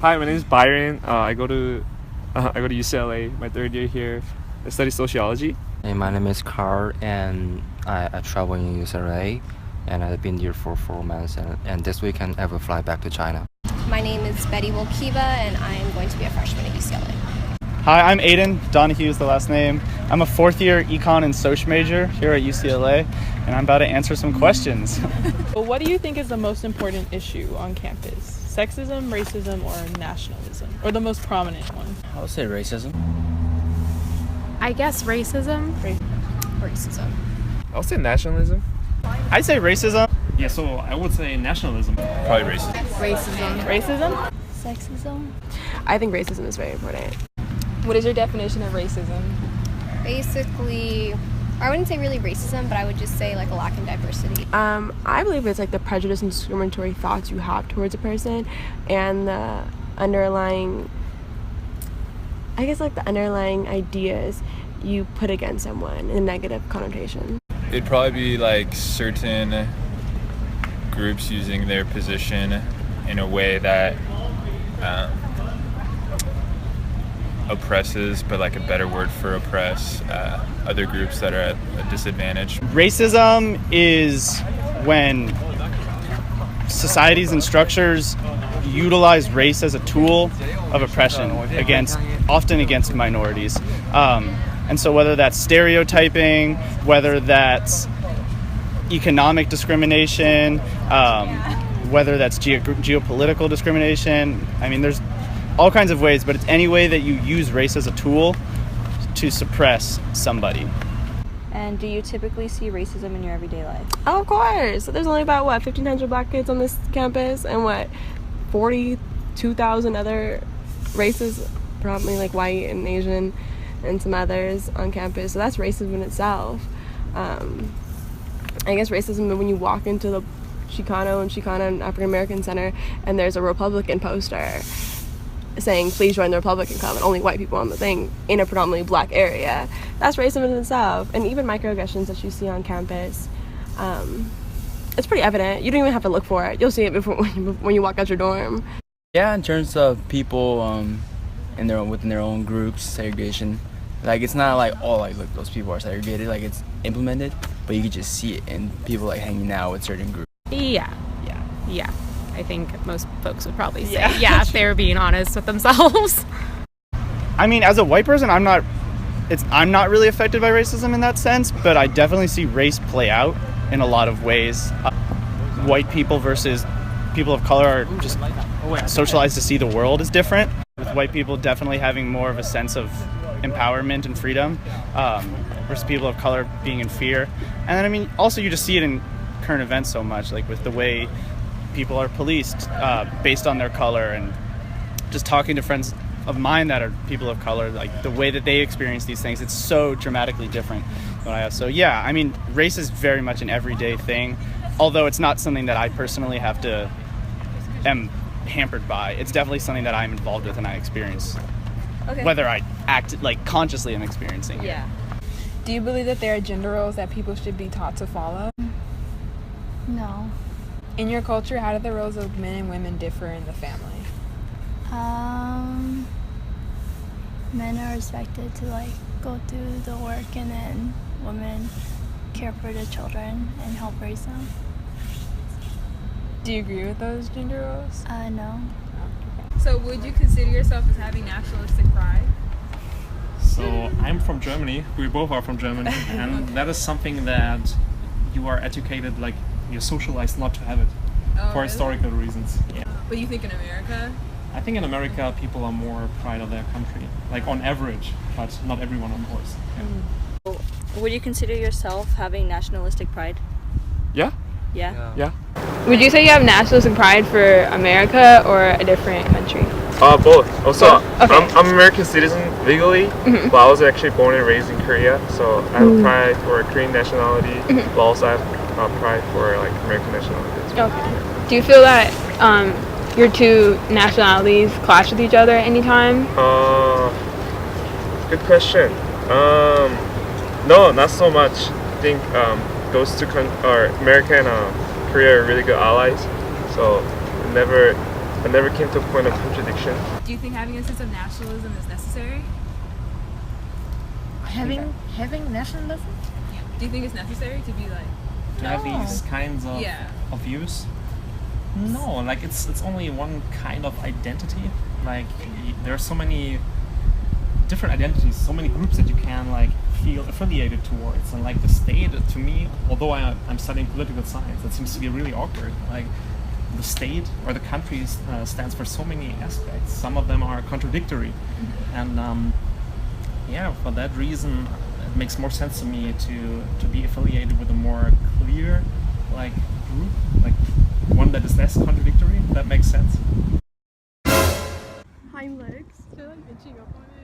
Hi, my name is Byron. I go to UCLA, my third year here. I study sociology. Hey, my name is Carl, and I travel in UCLA, and I've been here for 4 months, and this weekend I will fly back to China. My name is Betty Wolkiva, and I am going to be a freshman at UCLA. Hi, I'm Aiden. Donahue is the last name. I'm a fourth-year econ and soc major here at UCLA, and I'm about to answer some questions. Well, what do you think is the most important issue on campus? Sexism, racism, or nationalism? Or the most prominent one? I would say racism. I guess racism. Racism. I'll say nationalism. I'd say racism. Yeah, so I would say nationalism. Probably racism. Racism? Sexism. I think racism is very important. What is your definition of racism? Basically, I wouldn't say really racism, but I would just say like a lack in diversity. I believe it's like the prejudice and discriminatory thoughts you have towards a person and the underlying ideas you put against someone in a negative connotation. It'd probably be like certain groups using their position in a way that oppresses, but like a better word for oppress, other groups that are at a disadvantage. Racism is when societies and structures utilize race as a tool of oppression often against minorities. And so whether that's stereotyping, whether that's economic discrimination, whether that's geopolitical discrimination, I mean, there's all kinds of ways, but it's any way that you use race as a tool to suppress somebody. And do you typically see racism in your everyday life? Oh, of course. There's only about 1,500 black kids on this campus and 42,000 other races, probably like white and Asian and some others on campus. So that's racism in itself. I guess racism when you walk into the Chicano and African American Center and there's a Republican poster saying please join the Republican Club and only white people on the thing in a predominantly black area. That's racism in itself. And even microaggressions that you see on campus, it's pretty evident. You don't even have to look for it. You'll see it before when you walk out your dorm. Yeah, in terms of people within their own groups, segregation, like it's not like look, those people are segregated, like it's implemented, but you can just see it in people like hanging out with certain groups. Yeah. I think most folks would probably say if they were being honest with themselves. I mean, as a white person, I'm not really affected by racism in that sense, but I definitely see race play out in a lot of ways. White people versus people of color are just socialized to see the world is different, with white people definitely having more of a sense of empowerment and freedom versus people of color being in fear. And then, I mean, also you just see it in current events so much, like with the way people are policed based on their color, and just talking to friends of mine that are people of color, like the way that they experience these things, it's so dramatically different than what I have. So yeah, I mean, race is very much an everyday thing, although it's not something that I personally am hampered by. It's definitely something that I'm involved with and I experience. Okay. Whether I act like consciously I'm experiencing it. Yeah. Do you believe that there are gender roles that people should be taught to follow? No. In your culture, how do the roles of men and women differ in the family? Men are expected to go through the work, and then women care for the children and help raise them. Do you agree with those gender roles? No. So would you consider yourself as having nationalistic pride? So I'm from Germany. We both are from Germany, and that is something that you are educated, like you're socialized not to have it for historical reasons. Yeah. But you think in America? I think in America people are more proud of their country, like on average, but not everyone, of course. Yeah. Would you consider yourself having nationalistic pride? Yeah. Yeah? Would you say you have nationalistic pride for America or a different country? Both. Also, Okay. I'm an American citizen legally, but I was actually born and raised in Korea, so I have pride for Korean nationality, but also I have pride for like American nationality. Okay. Do you feel that your two nationalities clash with each other at any time? Good question. No, not so much. I think those two America and Korea are really good allies, so never I never came to a point of contradiction. Do you think having a sense of nationalism is necessary? Having nationalism? Do you think it's necessary to be like to have these kinds of Yeah. of views? No, like it's only one kind of identity. Like there are so many different identities, so many groups that you can like feel affiliated towards, and like the state, to me, although I'm studying political science, it seems to be really awkward. Like the state or the country stands for so many aspects. Some of them are contradictory, and yeah, for that reason, it makes more sense to me to be affiliated with a more clear like group, like one that is less contradictory. If that makes sense. Hind legs. They're like itching up on it.